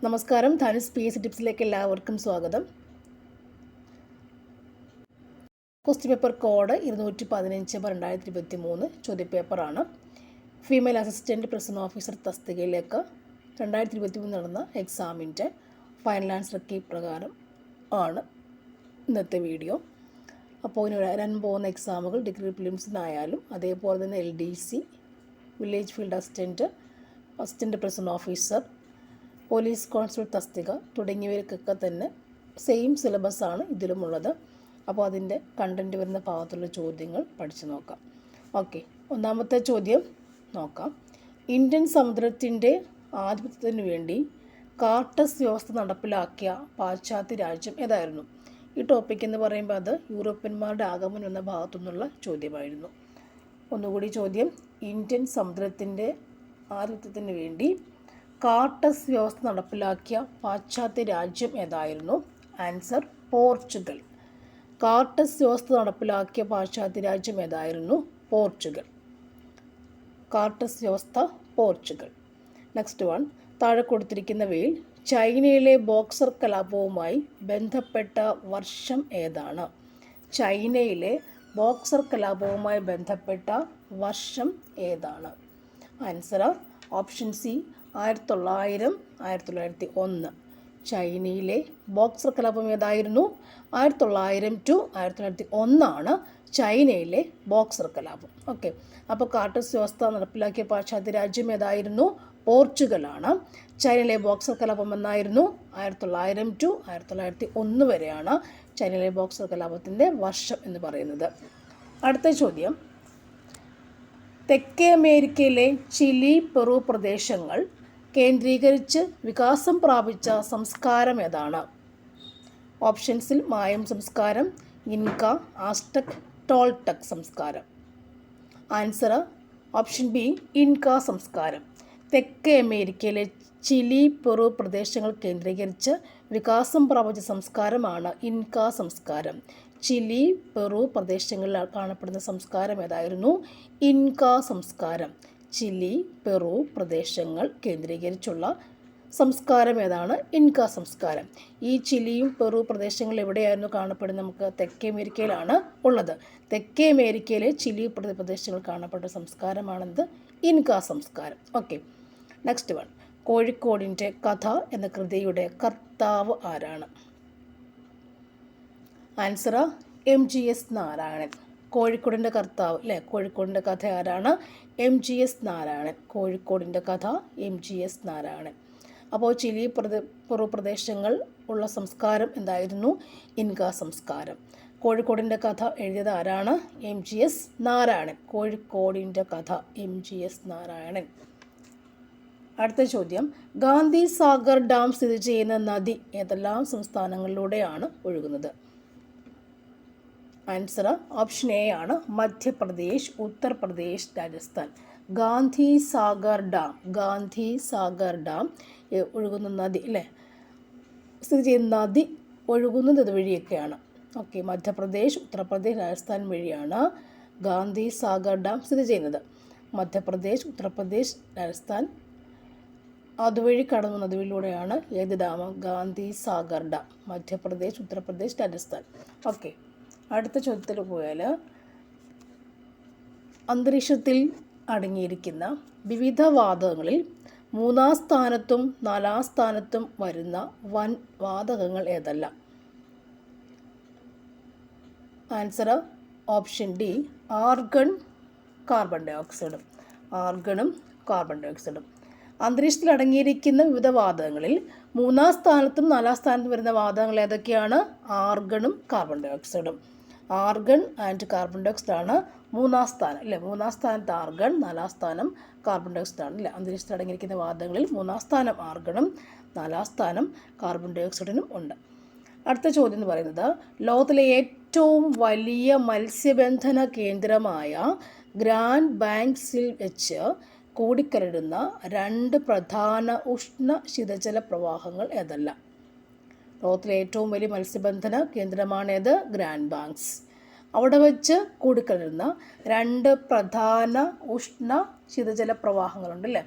നമസ്കാരം, ധാനിസ് PSC ടിപ്സിലേക്ക് എല്ലാവർക്കും സ്വാഗതം. ക്വസ്റ്റ്യൻ പേപ്പർ കോഡ് 215/2023 ചോദ്യപേപ്പറാണ്. ഫീമെയിൽ അസിസ്റ്റൻറ്റ് പ്രിസൺ ഓഫീസർ തസ്തികയിലേക്ക് 2023 നടന്ന എക്സാമിൻ്റെ ഫൈനൽ ആൻസർ കീ പ്രകാരം ആണ് ഇന്നത്തെ വീഡിയോ. അപ്പോൾ ഇനി വരാൻ പോകുന്ന എക്സാമുകൾ ഡിഗ്രി പ്രിലിംസിനായാലും അതേപോലെ തന്നെ LDC, village field assistant prison officer, police constable തസ്തിക തുടങ്ങിയവർക്കൊക്കെ തന്നെ സെയിം സിലബസാണ് ഇതിലുമുള്ളത്. അപ്പോൾ അതിൻ്റെ കണ്ടൻറ്റ് വരുന്ന ഭാഗത്തുള്ള ചോദ്യങ്ങൾ പഠിച്ചു നോക്കാം. ഓക്കെ, ഒന്നാമത്തെ ചോദ്യം നോക്കാം. ഇന്ത്യൻ സമുദ്രത്തിൻ്റെ ആധിപത്യത്തിന് വേണ്ടി കാർട്ടസ് വ്യവസ്ഥ നടപ്പിലാക്കിയ പാശ്ചാത്യ രാജ്യം ഏതായിരുന്നു? ഈ ടോപ്പിക് എന്ന് പറയുമ്പോൾ അത് യൂറോപ്യന്മാരുടെ ആഗമനം എന്ന ഭാഗത്തു നിന്നുള്ള ചോദ്യമായിരുന്നു. ഒന്നുകൂടി ചോദ്യം, ഇന്ത്യൻ സമുദ്രത്തിൻ്റെ ആധിപത്യത്തിന് വേണ്ടി കാർട്ടസ് വ്യവസ്ഥ നടപ്പിലാക്കിയ പാശ്ചാത്യ രാജ്യം ഏതായിരുന്നു? Answer Portugal. കാർട്ടസ് വ്യവസ്ഥ നടപ്പിലാക്കിയ പാശ്ചാത്യ രാജ്യം ഏതായിരുന്നു? പോർച്ചുഗൽ. കാർട്ടസ് വ്യവസ്ഥ പോർച്ചുഗൽ. നെക്സ്റ്റ് വൺ, താഴെ കൊടുത്തിരിക്കുന്നവയിൽ ചൈനയിലെ ബോക്സർ കലാപവുമായി ബന്ധപ്പെട്ട വർഷം ഏതാണ്? ചൈനയിലെ ബോക്സർ കലാപവുമായി ബന്ധപ്പെട്ട വർഷം ഏതാണ്? Answer option C 1900, 1901. ചൈനയിലെ ബോക്സർ കലാപം ഏതായിരുന്നു? 1900 to 1901 ചൈനയിലെ ബോക്സർ കലാപം. ഓക്കെ, അപ്പോൾ കാർട്ടസ് വ്യവസ്ഥ നടപ്പിലാക്കിയ പാശ്ചാത്യ രാജ്യം ഏതായിരുന്നു? പോർച്ചുഗലാണ്. ചൈനയിലെ ബോക്സർ കലാപം എന്നായിരുന്നു? 1900 to 1901 വരെയാണ് ചൈനയിലെ ബോക്സർ കലാപത്തിൻ്റെ വർഷം എന്ന് പറയുന്നത്. അടുത്ത ചോദ്യം, തെക്കേ അമേരിക്കയിലെ ചിലി, പെറു പ്രദേശങ്ങൾ കേന്ദ്രീകരിച്ച് വികാസം പ്രാപിച്ച സംസ്കാരം ഏതാണ്? ഓപ്ഷൻസിൽ മായം സംസ്കാരം, ഇൻക, ആസ്ടെക്, ടോൾടെക് സംസ്കാരം. ആൻസർ ഓപ്ഷൻ ബി ഇൻക സംസ്കാരം. തെക്കേ അമേരിക്കയിലെ ചിലി, പെറു പ്രദേശങ്ങൾ കേന്ദ്രീകരിച്ച് വികാസം പ്രാപിച്ച സംസ്കാരമാണ് ഇൻക സംസ്കാരം. ചിലി, പെറു പ്രദേശങ്ങളിൽ കാണപ്പെടുന്ന സംസ്കാരം ഏതായിരുന്നു? ഇൻക സംസ്കാരം. ചിലി, പെറു പ്രദേശങ്ങൾ കേന്ദ്രീകരിച്ചുള്ള സംസ്കാരം ഏതാണ്? ഇൻക സംസ്കാരം. ഈ ചിലിയും പെറു പ്രദേശങ്ങൾ എവിടെയായിരുന്നു കാണപ്പെടുന്നത്? നമുക്ക് തെക്കേ അമേരിക്കയിലാണ് ഉള്ളത്. തെക്കേ അമേരിക്കയിലെ ചിലി പ്രദേശങ്ങൾ കാണപ്പെട്ട സംസ്കാരമാണെന്ത്? ഇൻക സംസ്കാരം. ഓക്കെ, നെക്സ്റ്റ് വൺ, കോഴിക്കോടിൻ്റെ കഥ എന്ന കൃതിയുടെ കർത്താവ് ആരാണ്? Answer MGS Narayanan. കോഴിക്കോടിൻ്റെ കർത്താവ് അല്ലേ? കോഴിക്കോടിൻ്റെ കഥ ആരാണ്? MGS നാരായണൻ. കോഴിക്കോടിൻ്റെ കഥ MGS നാരായണൻ. അപ്പോൾ ചിലി പെറു പ്രദേശങ്ങൾ ഉള്ള സംസ്കാരം എന്തായിരുന്നു? ഇൻക സംസ്കാരം. കോഴിക്കോടിൻ്റെ കഥ എഴുതിയത് ആരാണ്? MGS നാരായണൻ. കോഴിക്കോടിൻ്റെ കഥ MGS നാരായണൻ. അടുത്ത ചോദ്യം, ഗാന്ധി സാഗർ ഡാം സ്ഥിതി ചെയ്യുന്ന നദി ഏതെല്ലാം സംസ്ഥാനങ്ങളിലൂടെയാണ് ഒഴുകുന്നത്? ആൻസർ ഓപ്ഷൻ എ ആണ്, മധ്യപ്രദേശ്, ഉത്തർപ്രദേശ്, രാജസ്ഥാൻ. ഗാന്ധി സാഗർ ഡാം ഒഴുകുന്ന നദി അല്ലേ? സ്ഥിതി ചെയ്യുന്ന നദി ഒഴുകുന്നത് ഇതുവഴിയൊക്കെയാണ്. ഓക്കെ, മധ്യപ്രദേശ്, ഉത്തർപ്രദേശ്, രാജസ്ഥാൻ വഴിയാണ് ഗാന്ധി സാഗർ ഡാം സ്ഥിതി ചെയ്യുന്നത്. മധ്യപ്രദേശ്, ഉത്തർപ്രദേശ്, രാജസ്ഥാൻ അതുവഴി കടന്നു നദിയിലൂടെയാണ് ഏത് dam? Gandhi Sagar dam. Madhya Pradesh, Uttar Pradesh, Rajasthan. Okay, അടുത്ത ചോദ്യത്തിൽ പോയാൽ, അന്തരീക്ഷത്തിൽ അടങ്ങിയിരിക്കുന്ന വിവിധ വാതകങ്ങളിൽ 3-ാം സ്ഥാനത്തും 4-ാം സ്ഥാനത്തും വരുന്ന വൻ വാതകങ്ങൾ ഏതെല്ലാം? Answer option D argon, carbon ഡൈ ഓക്സൈഡും. ആർഗണും കാർബൺ ഡൈ ഓക്സൈഡും. അന്തരീക്ഷത്തിൽ അടങ്ങിയിരിക്കുന്ന വിവിധ വാതകങ്ങളിൽ 3-ാം സ്ഥാനത്തും 4-ാം സ്ഥാനത്തും വരുന്ന വാതകങ്ങൾ ഏതൊക്കെയാണ്? ആർഗണും കാർബൺ ഡൈ ഓക്സൈഡും. Argon and carbon dioxide ആണ് 3-ാം സ്ഥാനം അല്ലേ? 3-ാം സ്ഥാനത്ത് ആർഗൺ, 4-ാം സ്ഥാനം കാർബൺ ഡൈ ഓക്സൈഡ് ആണ് അല്ലേ? അന്തരീക്ഷത്തിൽ അടങ്ങിയിരിക്കുന്ന വാതകങ്ങളിൽ 3-ാം സ്ഥാനം ആർഗണും 4-ാം സ്ഥാനം കാർബൺ ഡൈ ഓക്സൈഡിനും ഉണ്ട്. അടുത്ത ചോദ്യം എന്ന് പറയുന്നത്, ലോകത്തിലെ ഏറ്റവും വലിയ മത്സ്യബന്ധന കേന്ദ്രമായ ഗ്രാൻഡ് ബാങ്ക്സിൽ വെച്ച് കൂടിക്കലരുന്ന 2 പ്രധാന ഉഷ്ണ ശീതജല പ്രവാഹങ്ങൾ ഏതെല്ലാം? ലോകത്തിലെ ഏറ്റവും വലിയ മത്സ്യബന്ധന കേന്ദ്രമാണേത്? Grand banks. അവിടെ വെച്ച് കൂടിക്കലരുന്ന 2 പ്രധാന ഉഷ്ണ ശീതജല പ്രവാഹങ്ങളുണ്ട് അല്ലേ?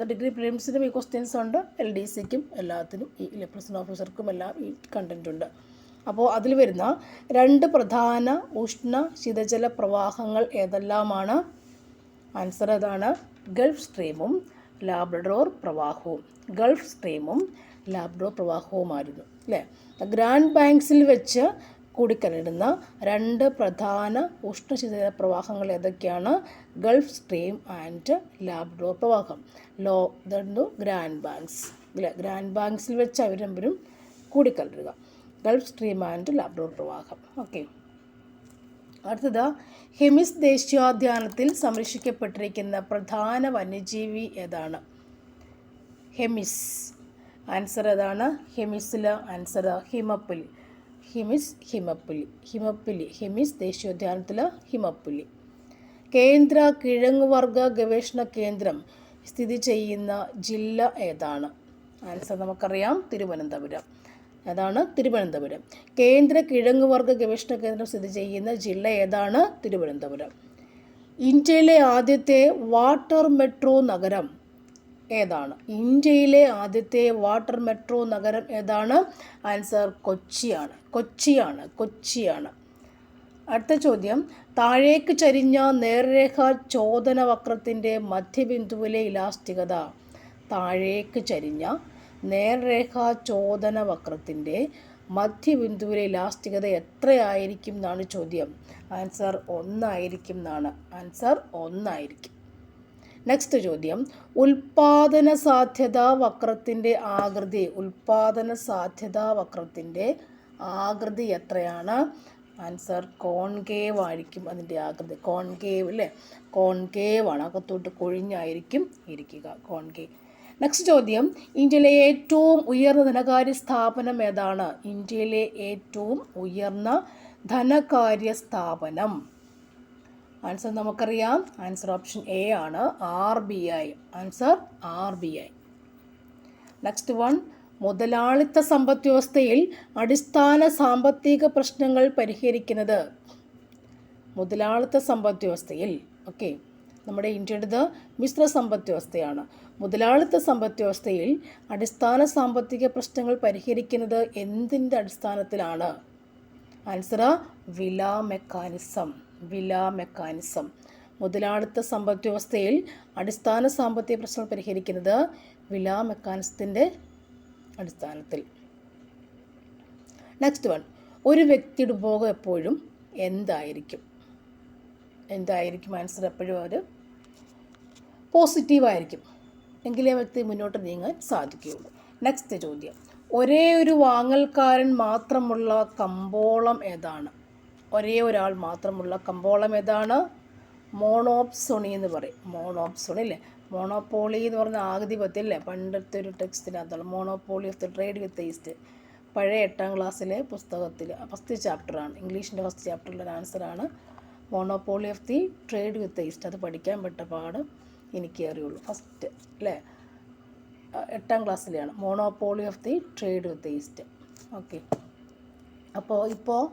ഡിഗ്രി പ്രിലിംസിനും ഈ ക്വസ്റ്റ്യൻസ് ഉണ്ട്, LDCക്കും എല്ലാത്തിനും ഈ പ്രിസൺ ഓഫീസർക്കും എല്ലാം ഈ കണ്ടൻറ് ഉണ്ട്. അപ്പോൾ അതിൽ വരുന്ന 2 പ്രധാന ഉഷ്ണ ശീതജല പ്രവാഹങ്ങൾ ഏതെല്ലാമാണ്? ആൻസർ ഏതാണ്? ഗൾഫ് സ്ട്രീമും ലാബ്രഡോർ പ്രവാഹവും. ഗൾഫ് സ്ട്രീമും ലാബ്രഡോർ പ്രവാഹവുമായിരുന്നു അല്ലേ. ഗ്രാൻഡ് ബാങ്ക്സിൽ വെച്ച് കൂടിക്കലരുന്ന 2 പ്രധാന ഉഷ്ണശീതജല പ്രവാഹങ്ങൾ ഏതൊക്കെയാണ്? ഗൾഫ് സ്ട്രീം ആൻഡ് ലാബ്രഡോർ പ്രവാഹം. ഗ്രാൻഡ് ബാങ്ക്സ് അല്ലേ. ഗ്രാൻഡ് ബാങ്ക്സിൽ വെച്ച് അവർ രണ്ടും കൂടിക്കലരുക. ഗൾഫ് സ്ട്രീം ആൻഡ് ലാബ്രഡോർ പ്രവാഹം. ഓക്കെ. അടുത്തത്, ഹെമിസ് ദേശീയോദ്യാനത്തിൽ സംരക്ഷിക്കപ്പെട്ടിരിക്കുന്ന പ്രധാന വന്യജീവി ഏതാണ്? ഹെമിസ്. ആൻസർ ഏതാണ്? ഹെമിസിൽ ആൻസർ ഹിമപ്പുലി. ഹെമിസ് ദേശീയോദ്യാനത്തിൽ ഹിമപ്പുലി. കേന്ദ്ര കിഴങ്ങുവർഗ ഗവേഷണ കേന്ദ്രം സ്ഥിതി ചെയ്യുന്ന ജില്ല ഏതാണ്? ആൻസർ നമുക്കറിയാം, തിരുവനന്തപുരം. അതാണ് തിരുവനന്തപുരം. കേന്ദ്ര കിഴങ്ങുവർഗ ഗവേഷണ കേന്ദ്രം സ്ഥിതി ചെയ്യുന്ന ജില്ല ഏതാണ്? തിരുവനന്തപുരം. ഇന്ത്യയിലെ ആദ്യത്തെ വാട്ടർ മെട്രോ നഗരം ഏതാണ്? ഇന്ത്യയിലെ ആദ്യത്തെ വാട്ടർ മെട്രോ നഗരം ഏതാണ്? ആൻസർ കൊച്ചിയാണ്. അടുത്ത ചോദ്യം, താഴേക്ക് ചരിഞ്ഞ നേർരേഖ ചോദന വക്രത്തിൻ്റെ മധ്യബിന്ദുവിലെ ഇലാസ്തികത. താഴേക്ക് ചരിഞ്ഞ നേർരേഖ ചോദന വക്രത്തിൻ്റെ മധ്യബിന്ദുവിലെ ഇലാസ്തികത എത്രയായിരിക്കും എന്നാണ് ചോദ്യം. ആൻസർ 1 ആയിരിക്കും എന്നാണ്. ആൻസർ 1 ആയിരിക്കും. നെക്സ്റ്റ് ചോദ്യം, ഉൽപാദന സാധ്യതാ വക്രത്തിൻ്റെ ആകൃതി എത്രയാണ്? ആൻസർ കോൺകേവ് ആയിരിക്കും. അതിൻ്റെ ആകൃതി കോൺകേവ് അല്ലേ. കോൺകേവ് ആണ്. അകത്തോട്ട് കൊഴിഞ്ഞായിരിക്കും ഇരിക്കുക. കോൺകേവ്. നെക്സ്റ്റ് ചോദ്യം, ഇന്ത്യയിലെ ഏറ്റവും ഉയർന്ന ധനകാര്യ സ്ഥാപനം ഏതാണ്? ഇന്ത്യയിലെ ഏറ്റവും ഉയർന്ന ധനകാര്യ സ്ഥാപനം. ആൻസർ നമുക്കറിയാം. ആൻസർ ഓപ്ഷൻ എ ആണ്, RBI. Answer RBI. Next one, മുതലാളിത്ത സമ്പദ് വ്യവസ്ഥയിൽ അടിസ്ഥാന സാമ്പത്തിക പ്രശ്നങ്ങൾ പരിഹരിക്കുന്നത്. മുതലാളിത്ത സമ്പദ് വ്യവസ്ഥയിൽ ഓക്കെ, നമ്മുടെ ഇന്ത്യയുടേത് മിശ്ര സമ്പദ് വ്യവസ്ഥയാണ്. മുതലാളിത്ത സമ്പദ് വ്യവസ്ഥയിൽ അടിസ്ഥാന സാമ്പത്തിക പ്രശ്നങ്ങൾ പരിഹരിക്കുന്നത് എന്തിൻ്റെ അടിസ്ഥാനത്തിലാണ്? ആൻസർ വില മെക്കാനിസം. മുതലാളിത്ത സമ്പദ് വ്യവസ്ഥയിൽ അടിസ്ഥാന സാമ്പത്തിക പ്രശ്നങ്ങൾ പരിഹരിക്കുന്നത് വില മെക്കാനിസത്തിൻ്റെ അടിസ്ഥാനത്തിൽ. നെക്സ്റ്റ് വൺ, ഒരു വ്യക്തിയുടെ ഉപഭോഗം എപ്പോഴും എന്തായിരിക്കും? ആൻസർ എപ്പോഴും ഒരു പോസിറ്റീവായിരിക്കും. എങ്കിലേ വ്യക്തി മുന്നോട്ട് നീങ്ങാൻ സാധിക്കുകയുള്ളൂ. നെക്സ്റ്റ് ചോദ്യം, ഒരേ ഒരു വാങ്ങൽക്കാരൻ മാത്രമുള്ള കമ്പോളം ഏതാണ്? ഒരേ ഒരാൾ മാത്രമുള്ള കമ്പോളം ഏതാണ്? മോണോപ്സോണി എന്ന് പറയും. മോണോപ്സോണി അല്ലേ. മോണോപോളി എന്ന് പറഞ്ഞ ആധിപത്യം അല്ലേ. പണ്ടത്തെ ഒരു ടെക്സ്റ്റിനകത്താണ് monopoly of the trade with East. പഴയ 8ാം ക്ലാസ്സിലെ പുസ്തകത്തിൽ ഫസ്റ്റ് ചാപ്റ്ററാണ്, ഇംഗ്ലീഷിൻ്റെ ഫസ്റ്റ് ചാപ്റ്ററിലെ ആൻസറാണ് monopoly of the trade with East. അത് പഠിക്കാൻ പെട്ട പാട് എനിക്ക് അറിയുള്ളൂ. ഫസ്റ്റ് അല്ലേ, 8ാം ക്ലാസ്സിലെയാണ് monopoly of the trade with East. Okay. ഇപ്പോൾ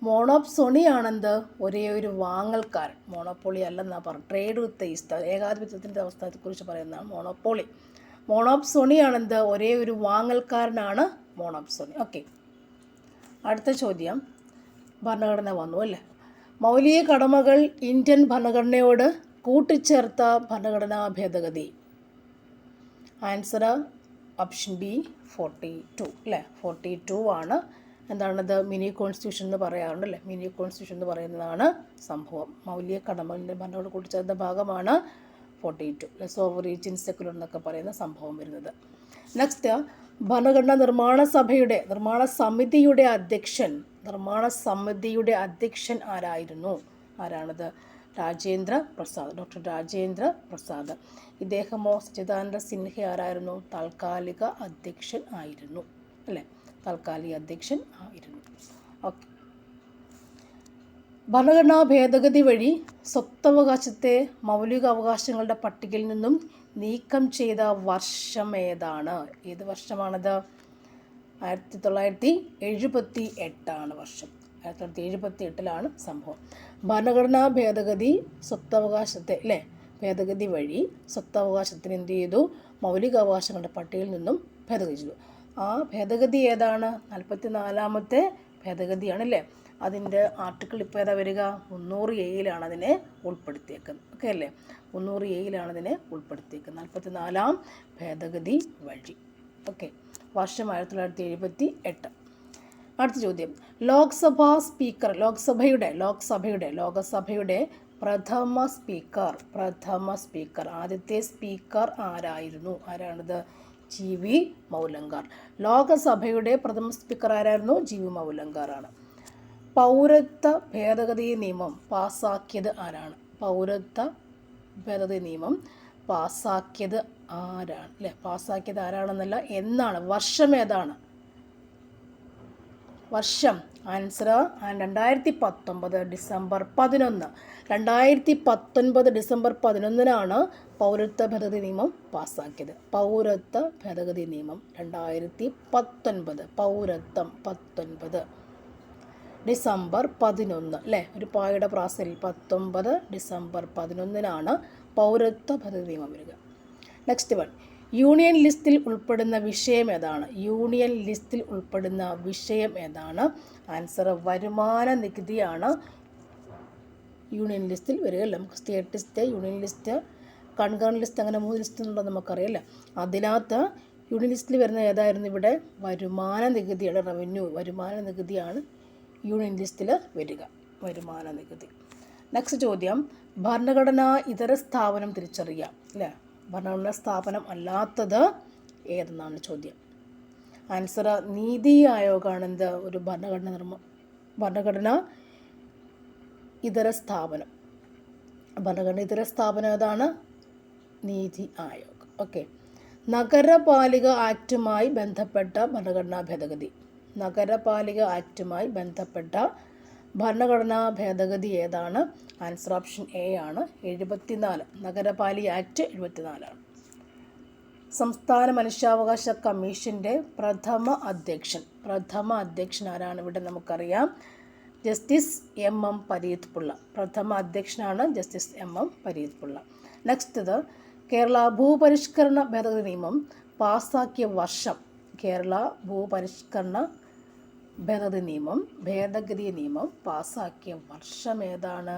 മോണോപ്സോണിയാണെന്ത്? ഒരേ ഒരു വാങ്ങൽക്കാരൻ. മോണോപോളി അല്ലെന്നാണ് പറഞ്ഞു. ട്രേഡ് വിത്ത് ഈസ്റ്റ്, ഏകാധിപത്യത്തിൻ്റെ അവസ്ഥയെക്കുറിച്ച് പറയുന്നതാണ് മോണോപോളി. മോണോപ്സോണിയാണെന്ത്? ഒരേ ഒരു വാങ്ങൽക്കാരനാണ് മോണോപ്സോണി. ഓക്കെ. അടുത്ത ചോദ്യം, ഭരണഘടന വന്നു അല്ലേ. മൗലിക കടമകൾ ഇന്ത്യൻ ഭരണഘടനയോട് കൂട്ടിച്ചേർത്ത ഭരണഘടനാ ഭേദഗതി. ആൻസർ ഓപ്ഷൻ ബി 42 അല്ലേ. 42 ആണ്. എന്താണത്? മിനി കോൺസ്റ്റിറ്റ്യൂഷൻ എന്ന് പറയാറുണ്ടല്ലേ. മിനി കോൺസ്റ്റിറ്റ്യൂഷൻ എന്ന് പറയുന്നതാണ് സംഭവം. മൗലിക കടമകളുടെ ഭരണഘടന കൂട്ടിച്ചേർത്ത ഭാഗമാണ് 42. Less of reach in secular എന്നൊക്കെ പറയുന്ന സംഭവം വരുന്നത്. നെക്സ്റ്റ്, ഭരണഘടനാ നിർമ്മാണ സമിതിയുടെ അധ്യക്ഷൻ ആരായിരുന്നു? ആരാണത്? ഡോക്ടർ രാജേന്ദ്ര പ്രസാദ്. ഇദ്ദേഹമോ സച്ചിദാനന്ദ സിൻഹ ആരായിരുന്നു? താൽക്കാലിക അധ്യക്ഷൻ ആയിരുന്നു അല്ലേ. ഓക്കെ. ഭരണഘടനാ ഭേദഗതി വഴി സ്വത്തവകാശത്തെ മൗലിക അവകാശങ്ങളുടെ പട്ടികയിൽ നിന്നും നീക്കം ചെയ്ത വർഷം ഏതാണ്? ഏത് വർഷമാണത്? 1978 വർഷം. 1978 സംഭവം. ഭരണഘടനാ ഭേദഗതി സ്വത്തവകാശത്തെ ഭേദഗതി വഴി സ്വത്തവകാശത്തിന് എന്ത് ചെയ്തു? മൗലികാവകാശങ്ങളുടെ പട്ടികയിൽ നിന്നും ഭേദഗതി ചെയ്തു. ആ ഭേദഗതി ഏതാണ്? 44ാമത്തെ ഭേദഗതിയാണല്ലേ. അതിൻ്റെ ആർട്ടിക്കിൾ ഇപ്പോൾ ഏതാ വരിക? 300A അതിനെ ഉൾപ്പെടുത്തിയേക്കുന്നത്. ഓക്കെ അല്ലേ? 300A അതിനെ ഉൾപ്പെടുത്തിയേക്കുന്നത് 44ാം ഭേദഗതി വഴി. ഓക്കെ. വർഷം 1978. അടുത്ത ചോദ്യം, ലോക്സഭാ സ്പീക്കർ, ലോകസഭയുടെ പ്രഥമ സ്പീക്കർ ആദ്യത്തെ സ്പീക്കർ ആരാണിത്? GV മൗലങ്കാർ. ലോകസഭയുടെ പ്രഥമ സ്പീക്കർ ആരായിരുന്നു? GV മൗലങ്കാറാണ്. പൗരത്വ ഭേദഗതി നിയമം പാസാക്കിയത് ആരാണ്? പൗരത്വ ഭേദഗതി നിയമം പാസാക്കിയത് ആരാണ്? അല്ലേ, പാസാക്കിയത് ആരാണെന്നല്ല, എന്നാണ്, വർഷം ഏതാണ്? വർഷം ആൻസർ 2019 ഡിസംബർ 11. 2019 ഡിസംബർ 11 പൗരത്വ ഭേദഗതി നിയമം പാസ്സാക്കിയത്. പൗരത്വ ഭേദഗതി നിയമം 2019, പൗരത്വം 19 ഡിസംബർ 11 അല്ലേ, ഒരു പായുടെ പ്രാസയിൽ 19 ഡിസംബർ 11 പൗരത്വ ഭേദഗതി നിയമം വരിക. നെക്സ്റ്റ് വൺ, യൂണിയൻ ലിസ്റ്റിൽ ഉൾപ്പെടുന്ന വിഷയം ഏതാണ്? ആൻസർ വരുമാന നികുതിയാണ് യൂണിയൻ ലിസ്റ്റിൽ വരിക. നമുക്ക് state list, union list, concurrent list, അങ്ങനെ 3 ലിസ്റ്റ് ഉണ്ടെന്ന് നമുക്കറിയില്ല. അതിനകത്ത് യൂണിയൻ ലിസ്റ്റിൽ വരുന്ന ഏതായിരുന്നു? ഇവിടെ വരുമാന നികുതിയാണ്. വരുമാന നികുതിയാണ് യൂണിയൻ ലിസ്റ്റിൽ വരിക, വരുമാന നികുതി. നെക്സ്റ്റ് ചോദ്യം, ഭരണഘടനാ ഇതര സ്ഥാപനം തിരിച്ചറിയാം അല്ലേ. ഭരണഘടനാ സ്ഥാപനം അല്ലാത്തത് ഏതെന്നാണ് ചോദ്യം. ആൻസർ നീതി ആയോഗാണ് എന്ത്? ഒരു ഭരണഘടനാ ഇതര സ്ഥാപനം. ഭരണഘടന ഇതര സ്ഥാപനം ഏതാണ്? നീതി ആയോഗ്. ഓക്കെ. നഗരപാലിക ആക്റ്റുമായി ബന്ധപ്പെട്ട ഭരണഘടനാ ഭേദഗതി. നഗരപാലിക ആക്റ്റുമായി ബന്ധപ്പെട്ട ഭരണഘടനാ ഭേദഗതി ഏതാണ്? ആൻസർ ഓപ്ഷൻ എ ആണ്, 74. നഗരപാലിക ആക്ട് 74. സംസ്ഥാന മനുഷ്യാവകാശ കമ്മീഷൻ്റെ പ്രഥമ അധ്യക്ഷൻ ആരാണ്? ഇവിടെ നമുക്കറിയാം, ജസ്റ്റിസ് MM പരീത് പിള്ള. പ്രഥമ അധ്യക്ഷനാണ് Justice MM Pareeth Pillai. Next, Kerala ഭൂപരിഷ്കരണ ഭേദഗതി നിയമം പാസ്സാക്കിയ വർഷം. കേരള ഭൂപരിഷ്കരണ ഭേദഗതി നിയമം പാസ്സാക്കിയ വർഷം ഏതാണ്?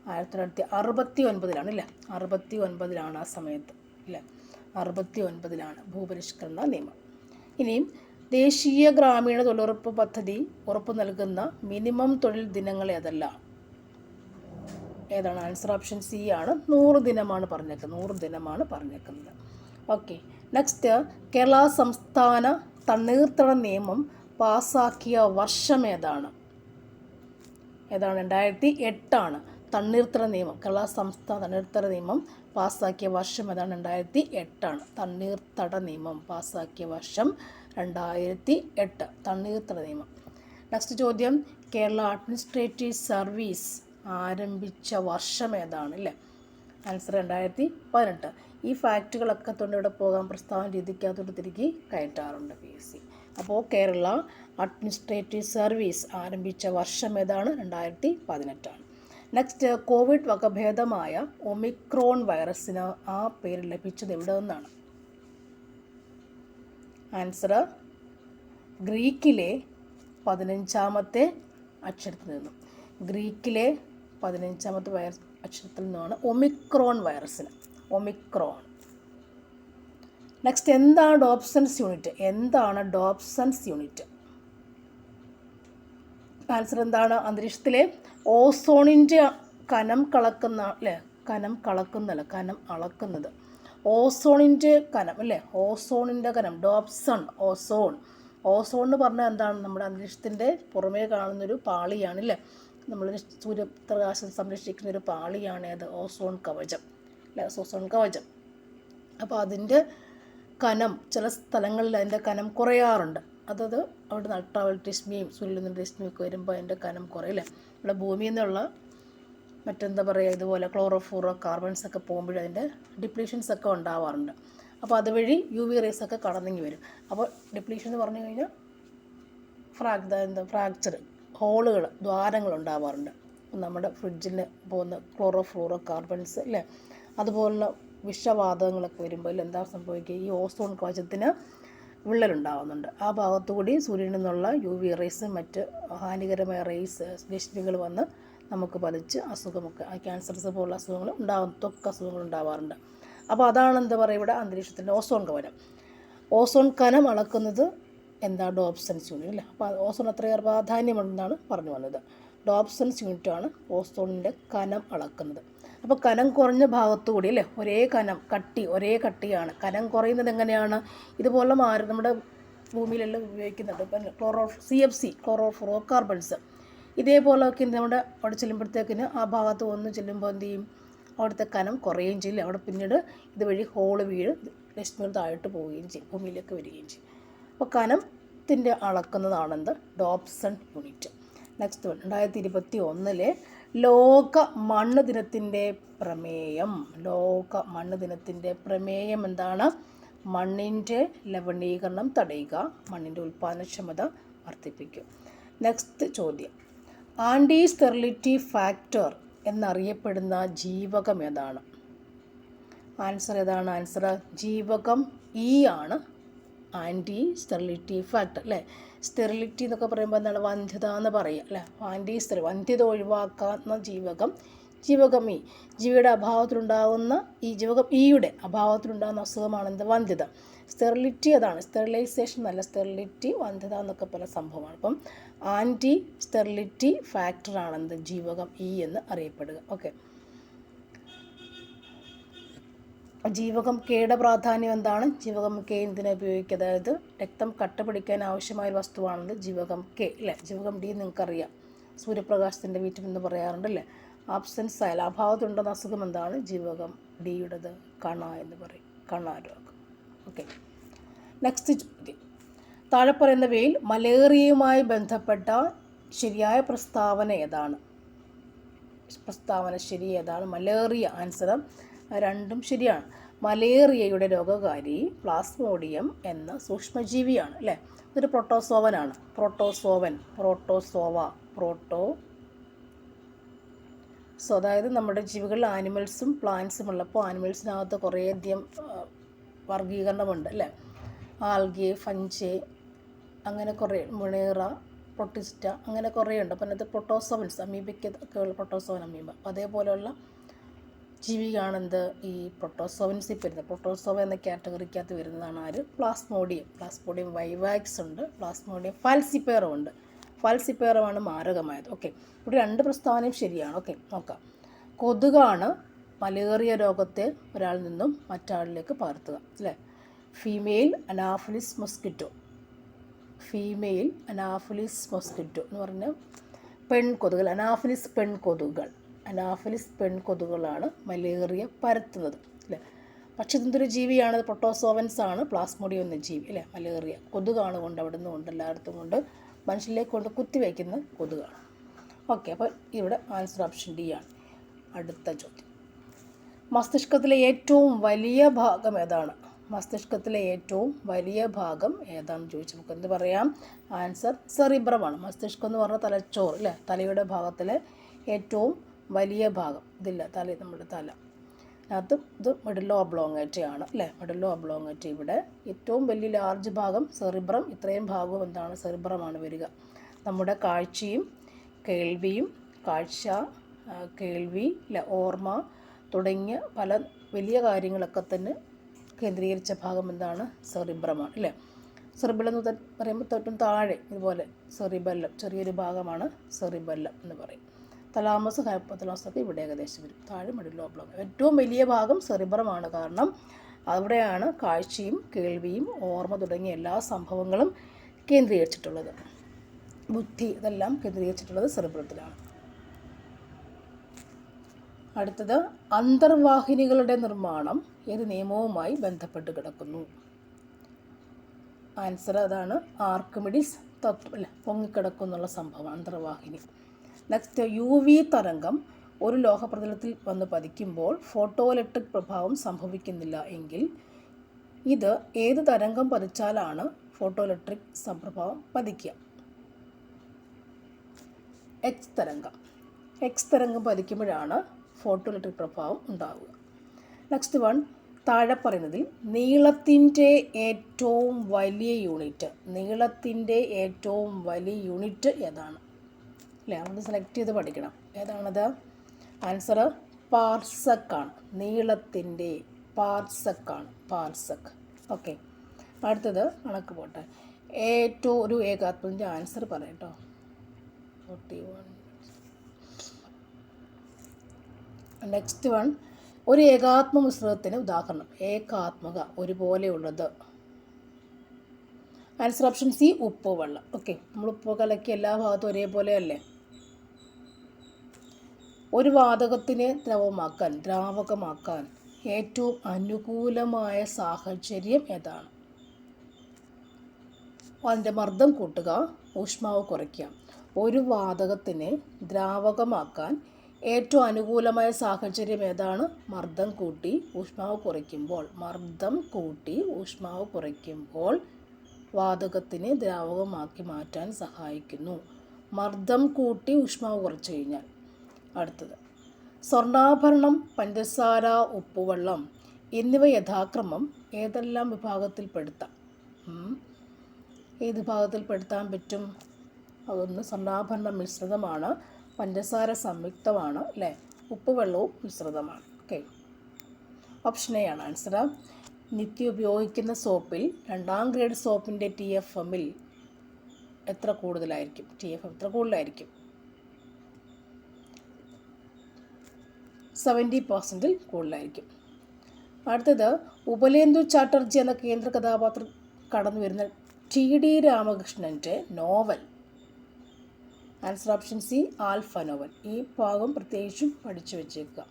1969 അല്ലേ. 69 ആ സമയത്ത് അല്ലേ, 69 ഭൂപരിഷ്കരണ നിയമം. ഇനിയും ദേശീയ ഗ്രാമീണ തൊഴിലുറപ്പ് പദ്ധതി ഉറപ്പു നൽകുന്ന മിനിമം തൊഴിൽ ദിനങ്ങൾ ഏതാണ്? ആൻസർ ഓപ്ഷൻ സി ആണ്, 100 ദിനമാണ് പറഞ്ഞേക്കുന്നത്. ഓക്കെ. നെക്സ്റ്റ്, കേരള സംസ്ഥാന തണ്ണീർത്തട നിയമം പാസ്സാക്കിയ വർഷം ഏതാണ്? 2008. തണ്ണീർത്തട നിയമം, കേരള സംസ്ഥാന തണ്ണീർത്തട നിയമം പാസ്സാക്കിയ വർഷം ഏതാണ്? 2008. തണ്ണീർത്തട നിയമം പാസ്സാക്കിയ വർഷം 2008, തണ്ണീർത്തട നിയമം. നെക്സ്റ്റ് ചോദ്യം, കേരള അഡ്മിനിസ്ട്രേറ്റീവ് സർവീസ് ആരംഭിച്ച വർഷം ഏതാണ്? അല്ലേ. ആൻസർ 2018. ഈ ഫാക്റ്റുകളൊക്കെ തൊണ്ടിവിടെ പോകാൻ പ്രസ്താവന രീതിക്കകത്തോട്ട് തിരികെ കയറ്റാറുണ്ട് PSC. അപ്പോൾ കേരള അഡ്മിനിസ്ട്രേറ്റീവ് സർവീസ് ആരംഭിച്ച വർഷം ഏതാണ്? 2018. നെക്സ്റ്റ്, കോവിഡ് വകഭേദമായ ഒമിക്രോൺ വൈറസിന് ആ പേര് ലഭിച്ചത് എവിടെ നിന്നാണ്? ആൻസർ ഗ്രീക്കിലെ 15ാമത്തെ അക്ഷരത്തിൽ നിന്നും. ഗ്രീക്കിലെ 15ാമത്തെ അക്ഷരത്തിൽ നിന്നാണ് ഒമിക്രോൺ വൈറസിന്. ഒമിക്രോൺ. നെക്സ്റ്റ്, എന്താണ് ഡോപ്സൺസ് യൂണിറ്റ്? ആൻസർ എന്താണ്? അന്തരീക്ഷത്തിലെ ഓസോണിൻ്റെ കനം അളക്കുന്നത്. ഓസോണിൻ്റെ കനം അല്ലേ, ഓസോണിൻ്റെ കനം, ഡോപ്സൺ. ഓസോൺ എന്ന് പറഞ്ഞാൽ എന്താണ്? നമ്മുടെ അന്തരീക്ഷത്തിൻ്റെ പുറമേ കാണുന്നൊരു പാളിയാണ് അല്ലേ, നമ്മൾ സൂര്യപ്രകാശം സംരക്ഷിക്കുന്ന ഒരു പാളിയാണ് അത്, ഓസോൺ കവചം അല്ലേ, ഓസോൺ കവചം. അപ്പോൾ അതിൻ്റെ കനം ചില സ്ഥലങ്ങളിൽ അതിൻ്റെ കനം കുറയാറുണ്ട്. അതത് അവിടെ അൾട്രാവയലറ്റ് രശ്മിയും സൂര്യനിൽ നിന്ന് രശ്മിയൊക്കെ വരുമ്പോൾ അതിൻ്റെ കനം കുറയില്ലേ. ഇവിടെ ഭൂമിയിൽ നിന്നുള്ള മറ്റെന്താ പറയുക, ഇതുപോലെ ക്ലോറോഫ്ലൂറോ കാർബൺസ് ഒക്കെ പോകുമ്പോഴും അതിൻ്റെ ഡിപ്ലീഷൻസ് ഒക്കെ ഉണ്ടാവാറുണ്ട്. അപ്പോൾ അതുവഴി UV റേസ് ഒക്കെ കടന്നിങ്ങി വരും. അപ്പോൾ ഡിപ്ലീഷൻ എന്ന് പറഞ്ഞു കഴിഞ്ഞാൽ ഫ്രാക്ചർ, ദ്വാരങ്ങൾ ഉണ്ടാവാറുണ്ട്. നമ്മുടെ ഫ്രിഡ്ജിൽ പോകുന്ന ക്ലോറോഫ്ലൂറോ കാർബൺസ് അല്ലേ, അതുപോലുള്ള വിഷവാതകങ്ങളൊക്കെ വരുമ്പോൾ എന്താ സംഭവിക്കുക, ഈ ഓസോൺ കവചത്തിന് വിള്ളലുണ്ടാകുന്നുണ്ട്. ആ ഭാഗത്തുകൂടി സൂര്യനിൽ നിന്നുള്ള UV റേസ് മറ്റ് ഹാനികരമായ റേസ് രശ്മികൾ വന്ന് നമുക്ക് പതിച്ച് അസുഖമൊക്കെ ക്യാൻസർസ് പോലുള്ള അസുഖങ്ങൾ ഉണ്ടാകും, ത്വക്ക് അസുഖങ്ങൾ ഉണ്ടാവാറുണ്ട്. അപ്പോൾ അതാണ് എന്താ പറയുക ഇവിടെ അന്തരീക്ഷത്തിൻ്റെ ഓസോൺ കവചം. ഓസോൺ കനം അളക്കുന്നത് എന്താ, ഡോപ്സൺസ് യൂണിറ്റ് അല്ലേ. അപ്പോൾ ഓസോൺ അത്രയേറെ പ്രാധാന്യമുണ്ടെന്നാണ് പറഞ്ഞു വന്നത്. ഡോപ്സൺസ് യൂണിറ്റാണ് ഓസോണിൻ്റെ കനം അളക്കുന്നത്. അപ്പോൾ കനം കുറഞ്ഞ ഭാഗത്തുകൂടി അല്ലേ, ഒരേ കട്ടിയാണ്. കനം കുറയുന്നത് എങ്ങനെയാണ്, ഇതുപോലുള്ള നമ്മുടെ ഭൂമിയിലെല്ലാം ഉപയോഗിക്കുന്നുണ്ട്. ഇപ്പം CFC ക്ലോറോഫ്ലൂറോ കാർബൺസ് ഇതേപോലെയൊക്കെ നമ്മുടെ അവിടെ ചെല്ലുമ്പോഴത്തേക്കിന് ആ ഭാഗത്ത് ഒന്ന് ചെല്ലുമ്പോൾ എന്ത് ചെയ്യും, അവിടുത്തെ കനം കുറയുകയും ചെയ്യില്ല. അവിടെ പിന്നീട് ഇതുവഴി ഹോള് രശ്മികൾ താഴോട്ട് പോവുകയും ചെയ്യും, ഭൂമിയിലേക്ക് വരികയും ചെയ്യും. അപ്പോൾ കനത്തിൻ്റെ അളക്കുന്നതാണെന്ത്, ഡോപ്സൺ യൂണിറ്റ്. നെക്സ്റ്റ് 2021 ലോക മണ്ണ് ദിനത്തിൻ്റെ പ്രമേയം. ലോക മണ്ണ് ദിനത്തിൻ്റെ പ്രമേയം എന്താണ്, മണ്ണിൻ്റെ ലവണീകരണം തടയുക, മണ്ണിൻ്റെ ഉൽപ്പാദനക്ഷമത വർദ്ധിപ്പിക്കുക. നെക്സ്റ്റ് ചോദ്യം, ആൻറ്റി സ്റ്റെറിലിറ്റി ഫാക്ടർ എന്നറിയപ്പെടുന്ന ജീവകം ഏതാണ്? ആൻസർ ഏതാണ്? ആൻസർ ജീവകം E ആണ് ആൻറ്റി സ്റ്റെറിലിറ്റി ഫാക്ടർ അല്ലേ. സ്റ്റെറിലിറ്റി എന്നൊക്കെ പറയുമ്പോൾ എന്താണ്, വന്ധ്യത എന്ന് പറയുക അല്ലേ. വന്ധ്യത ഒഴിവാക്കാവുന്ന ജീവകം E. ജീവിയുടെ അഭാവത്തിലുണ്ടാകുന്ന ജീവകം Eയുടെ അഭാവത്തിലുണ്ടാകുന്ന അസുഖമാണ് എന്ത്, വന്ധ്യത. സ്റ്റെറിലിറ്റി അതാണ്, സ്റ്റെറിലൈസേഷൻ അല്ല, സ്റ്റെറിലിറ്റി വന്ധ്യത എന്നൊക്കെ പല സംഭവമാണ്. അപ്പം ആൻറ്റി സ്റ്റെറിലിറ്റി ഫാക്ടറാണെന്ത്, ജീവകം E എന്ന് അറിയപ്പെടുക. ഓക്കെ, ജീവകം കെയുടെ പ്രാധാന്യം എന്താണ്? ജീവകം കെ എന്തിനാ ഉപയോഗിക്കുക, അതായത് രക്തം കട്ട പിടിക്കാൻ ആവശ്യമായ വസ്തുവാണത് ജീവകം കെ അല്ലേ. ജീവകം ഡി നിങ്ങൾക്കറിയാം, സൂര്യപ്രകാശത്തിൻ്റെ വിറ്റമിൻ എന്ന് പറയാറുണ്ട് അല്ലേ. ആബ്സെൻസ് ആയാലും അഭാവത്തുണ്ടെന്ന അസുഖം എന്താണ്, ജീവകം ഡിയുടേത് കണ എന്ന് പറയും, കണാരോഗം. ഓക്കെ, നെക്സ്റ്റ് ചോദ്യം, താഴെ പറയുന്നവയിൽ മലേറിയയുമായി ബന്ധപ്പെട്ട ശരിയായ പ്രസ്താവന ഏതാണ്? പ്രസ്താവന ശരി ഏതാണ്? മലേറിയ. ആൻസർ രണ്ടും ശരിയാണ്. മലേറിയയുടെ രോഗകാരി പ്ലാസ്മോഡിയം എന്ന സൂക്ഷ്മജീവിയാണ് അല്ലേ. ഇതൊരു പ്രോട്ടോസോവനാണ്. അതായത് നമ്മുടെ ജീവികളിൽ ആനിമൽസും പ്ലാന്റ്സും ഉള്ളപ്പോൾ ആനിമൽസിനകത്ത് കുറേയധികം വർഗീകരണമുണ്ട് അല്ലേ. ആൽഗെ, ഫഞ്ചെ, അങ്ങനെ കുറേ, മുണേറ, പ്രൊട്ടിസ്റ്റ, അങ്ങനെ കുറേ ഉണ്ട്. അപ്പം അതിനകത്ത് പ്രോട്ടോസോവൻസ്, അമീബയ്ക്കൊക്കെ ഉള്ള പ്രോട്ടോസോവൻ അമീബ, അതേപോലെയുള്ള ജീവിയാണെന്ത്, ഈ പ്രോട്ടോസോവൻസിൽ വരുന്നത്. പ്രോട്ടോസോവ എന്ന കാറ്റഗറിക്കകത്ത് വരുന്നതാണ് ആര്, പ്ലാസ്മോഡിയം വൈവാക്സ് ഉണ്ട്, പ്ലാസ്മോഡിയം ഫാൽസിപ്പേറം ഉണ്ട്. ഫാൽസിപ്പേറമാണ് മാരകമായത്. ഓക്കെ, ഇവിടെ രണ്ട് പ്രസ്താവനയും ശരിയാണ്. ഓക്കെ, നോക്കാം. കൊതുകാണ് മലേറിയ രോഗത്തെ ഒരാളിൽ നിന്നും മറ്റാളിലേക്ക് പകർത്തുക അല്ലേ. ഫീമെയിൽ അനാഫിലിസ് മൊസ്കിറ്റോ എന്ന് പറഞ്ഞ പെൺകൊതുകൾ, അനാഫിലിസ് പെൺകൊതുകുകളാണ് മലേറിയ പരത്തുന്നത് അല്ലേ. പക്ഷേ ഇതൊരു ജീവിയാണ്, പ്രോട്ടോസോവൻസ് ആണ്, പ്ലാസ്മോഡിയം എന്ന ജീവി അല്ലേ. മലേറിയ കൊതുകാണ് കൊണ്ട് അവിടെ നിന്ന് കൊണ്ട് എല്ലായിടത്തും കൊണ്ട് മനുഷ്യരിലേക്ക് കൊണ്ട് കുത്തിവയ്ക്കുന്ന കൊതുകാണ്. ഓക്കെ, അപ്പോൾ ഇവിടെ ആൻസർ ഓപ്ഷൻ ഡി ആണ്. അടുത്ത ചോദ്യം, മസ്തിഷ്കത്തിലെ ഏറ്റവും വലിയ ഭാഗം ഏതാണ്? ഏതാണെന്ന് ചോദിച്ചു നമുക്ക് എന്ത് പറയാം? ആൻസർ സെറിബ്രമാണ്. മസ്തിഷ്കം എന്ന് പറഞ്ഞാൽ തലച്ചോറ് അല്ലേ, തലയുടെ ഭാഗത്തിലെ ഏറ്റവും വലിയ ഭാഗം ഇതില്ല, നമ്മുടെ തല അതിനകത്ത് ഇത് മെഡുല്ലോ ഒബ്ലോങ്ങേറ്റ ആണ് അല്ലേ. മെഡുല്ലോ ഒബ്ലോങ്ങേറ്റ ഇവിടെ ഏറ്റവും വലിയ ലാർജ് ഭാഗം സെറിബ്രം, ഇത്രയും ഭാഗവും എന്താണ്, സെറിബ്രമാണ് വരിക. നമ്മുടെ കാഴ്ചയും കേൾവിയും, കേൾവി ഓർമ്മ തുടങ്ങിയ പല വലിയ കാര്യങ്ങളൊക്കെ തന്നെ കേന്ദ്രീകരിച്ച ഭാഗം എന്താണ്, സെറിബ്രമാണ് അല്ലേ. സെറിബെല്ലം എന്ന് പറയുമ്പോൾ തൊട്ടും താഴെ ഇതുപോലെ സെറിബെല്ലം, ചെറിയൊരു ഭാഗമാണ് സെറിബെല്ലം എന്ന് പറയും. തലാമസ്, ഹൈപ്പോതലാമസ് ഒക്കെ ഇവിടെ ഏകദേശം വരും. താഴെ മെഡുല്ലോ ഒബ്ലോങ്ങേറ്റ. ഏറ്റവും വലിയ ഭാഗം സെറിബ്രമാണ്, കാരണം അവിടെയാണ് കാഴ്ചയും കേൾവിയും ഓർമ്മ തുടങ്ങിയ എല്ലാ സംഭവങ്ങളും കേന്ദ്രീകരിച്ചിട്ടുള്ളത്. ബുദ്ധി ഇതെല്ലാം കേന്ദ്രീകരിച്ചിട്ടുള്ളത് സെറിബ്രത്തിലാണ്. അടുത്തത്, അന്തർവാഹിനികളുടെ നിർമ്മാണം ഏത് നിയമവുമായി ബന്ധപ്പെട്ട് കിടക്കുന്നു? ആൻസർ അതാണ് ആർക്കിമിഡീസ് തത്വം അല്ലേ, പൊങ്ങിക്കിടക്കുന്നുള്ള സംഭവം അന്തർവാഹിനി. നെക്സ്റ്റ്, UV തരംഗം ഒരു ലോഹപ്രതലത്തിൽ വന്ന് പതിക്കുമ്പോൾ ഫോട്ടോ ഇലക്ട്രിക് പ്രഭാവം സംഭവിക്കുന്നില്ല എങ്കിൽ ഇത് ഏത് തരംഗം പതിച്ചാലാണ് ഫോട്ടോ ഇലക്ട്രിക് പ്രഭാവം പതിക്കുക? എക്സ് തരംഗം പതിക്കുമ്പോഴാണ് ഫോട്ടോ ഇലക്ട്രിക് പ്രഭാവം ഉണ്ടാവുക. നെക്സ്റ്റ് വൺ, താഴെ പറയുന്നതിൽ നീളത്തിൻ്റെ ഏറ്റവും വലിയ യൂണിറ്റ്, നീളത്തിൻ്റെ ഏറ്റവും വലിയ യൂണിറ്റ് ഏതാണ്? അല്ലേ, നമ്മൾ സെലക്ട് ചെയ്ത് പഠിക്കണം. ഏതാണത്? ആൻസർ പാർസക്കാണ്. നീളത്തിൻ്റെ പാർസക്കാണ്, പാർസക്ക്. ഓക്കെ, അടുത്തത് കണക്ക് പോട്ടെ. ഏറ്റവും ഒരു ഏകാത്മത്തിൻ്റെ ആൻസർ പറയട്ടോ. 41. നെക്സ്റ്റ് വൺ, ഒരു ഏകാത്മ മിശ്രിതത്തിന് ഉദാഹരണം. ഏകാത്മക, ഒരുപോലെയുള്ളത്. ആൻസർ ഓപ്ഷൻ സി, ഉപ്പ് വെള്ളം. ഓക്കെ, നമ്മൾ ഉപ്പ് കലക്കി എല്ലാ ഭാഗത്തും ഒരേപോലെ അല്ലേ. ഒരു വാതകത്തിനെ ദ്രാവകമാക്കാൻ ഏറ്റവും അനുകൂലമായ സാഹചര്യം ഏതാണ്? അതിൻ്റെ മർദ്ദം കൂട്ടുക, ഊഷ്മാവ് കുറയ്ക്കുക. ഒരു വാതകത്തിനെ ദ്രാവകമാക്കാൻ ഏറ്റവും അനുകൂലമായ സാഹചര്യം ഏതാണ്? മർദ്ദം കൂട്ടി ഊഷ്മാവ് കുറയ്ക്കുമ്പോൾ. മർദ്ദം കൂട്ടി ഊഷ്മാവ് കുറയ്ക്കുമ്പോൾ വാതകത്തിനെ ദ്രാവകമാക്കി മാറ്റാൻ സഹായിക്കുന്നു. മർദ്ദം കൂട്ടി ഊഷ്മാവ് കുറച്ച് കഴിഞ്ഞാൽ. അടുത്തത്, സ്വർണ്ണാഭരണം, പഞ്ചസാര, ഉപ്പുവെള്ളം എന്നിവ യഥാക്രമം ഏതെല്ലാം വിഭാഗത്തിൽപ്പെടുത്താം? ഏത് വിഭാഗത്തിൽപ്പെടുത്താൻ പറ്റും? അതൊന്ന് സ്വർണ്ണാഭരണ മിശ്രിതമാണ്, പഞ്ചസാര സംയുക്തമാണ് അല്ലേ, ഉപ്പുവെള്ളവും മിശ്രിതമാണ്. ഓക്കെ, ഓപ്ഷൻ എ ആണ് ആൻസർ. നിത്യം ഉപയോഗിക്കുന്ന സോപ്പിൽ 2ാം ഗ്രേഡ് സോപ്പിൻ്റെ TFM-ൽ എത്ര കൂടുതലായിരിക്കും? TFM എത്ര കൂടുതലായിരിക്കും? 70% കൂടുതലായിരിക്കും. അടുത്തത്, ഉപലേന്ദു ചാറ്റർജി എന്ന കേന്ദ്ര കഥാപാത്രം കടന്നു വരുന്ന TD രാമകൃഷ്ണൻ്റെ novel. Answer option C, Alpha novel. ഈ ഭാഗം പ്രത്യേകിച്ചും പഠിച്ചു വെച്ചേക്കുക.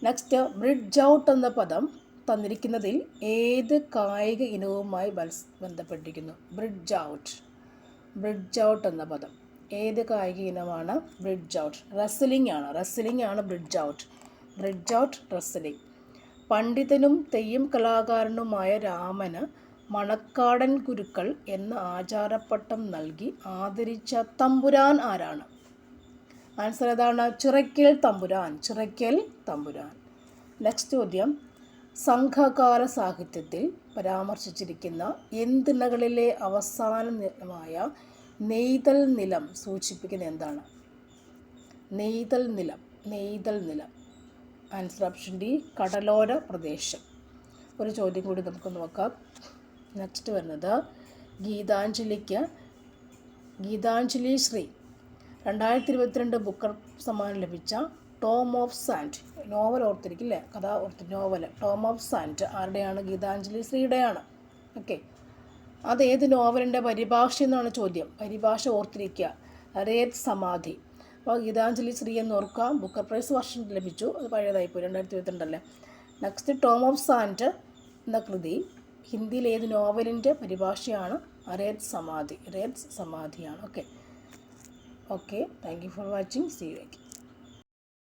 നെക്സ്റ്റ്, ബ്രിഡ്ജ് ഔട്ട് എന്ന പദം തന്നിരിക്കുന്നതിൽ ഏത് കായിക ഇനവുമായി ബന്ധപ്പെട്ടിരിക്കുന്നു? ബ്രിഡ്ജ് ഔട്ട്, ബ്രിഡ്ജ് ഔട്ട് എന്ന പദം ഏത് കായിക ഇനമാണ്? ബ്രിഡ്ജ് ഔട്ട് റെസ്ലിംഗ് ആണ്. റെസ്ലിംഗ് ആണ് bridge out. Bridge out wrestling. പണ്ഡിതനും തെയ്യം കലാകാരനുമായ രാമന് മണക്കാടൻ ഗുരുക്കൾ എന്ന ആചാരപ്പട്ടം നൽകി ആദരിച്ച തമ്പുരാൻ ആരാണ്? ആൻസർ ഏതാണ്? ചിറയ്ക്കൽ തമ്പുരാൻ, ചിറയ്ക്കൽ തമ്പുരാൻ. നെക്സ്റ്റ് ചോദ്യം, സംഘകാല സാഹിത്യത്തിൽ പരാമർശിച്ചിരിക്കുന്ന എന്തിനകളിലെ അവസാന നിലമായ നെയ്തൽ നിലം സൂചിപ്പിക്കുന്ന എന്താണ്? നെയ്തൽ നിലം, നെയ്തൽ നിലം. ആൻസർ ഓപ്ഷൻ ഡി, കടലോര പ്രദേശം. ഒരു ചോദ്യം കൂടി നമുക്ക് നോക്കാം. നെക്സ്റ്റ് വരുന്നത്, ഗീതാഞ്ജലി ശ്രീ 2022 ബുക്കർ സമ്മാനം ലഭിച്ച ടോം ഓഫ് സാൻഡ് നോവൽ ഓർത്തിരിക്കില്ലേ? കഥ നോവൽ ടോം ഓഫ് സാൻഡ് ആരുടെയാണ്? ഗീതാഞ്ജലി ശ്രീയുടെയാണ്. ഓക്കെ, അത് ഏത് നോവലിൻ്റെ പരിഭാഷ എന്നാണ് ചോദ്യം. പരിഭാഷ ഓർത്തിരിക്കുക, റേത് സമാധി. അപ്പോൾ ഗീതാഞ്ജലി ശ്രീ എന്ന് ഓർക്കുക. ബുക്കർ പ്രൈസ് വർഷം ലഭിച്ചു, അത് പഴയതായിപ്പോയി, 2022 അല്ലേ. നെക്സ്റ്റ്, ടോം ഓഫ് സാൻഡ് എന്ന കൃതി ഹിന്ദിയിൽ ഏത് നോവലിൻ്റെ പരിഭാഷയാണ്? റേത് സമാധി, റേത് സമാധിയാണ്. Okay, thank you for watching. See you again.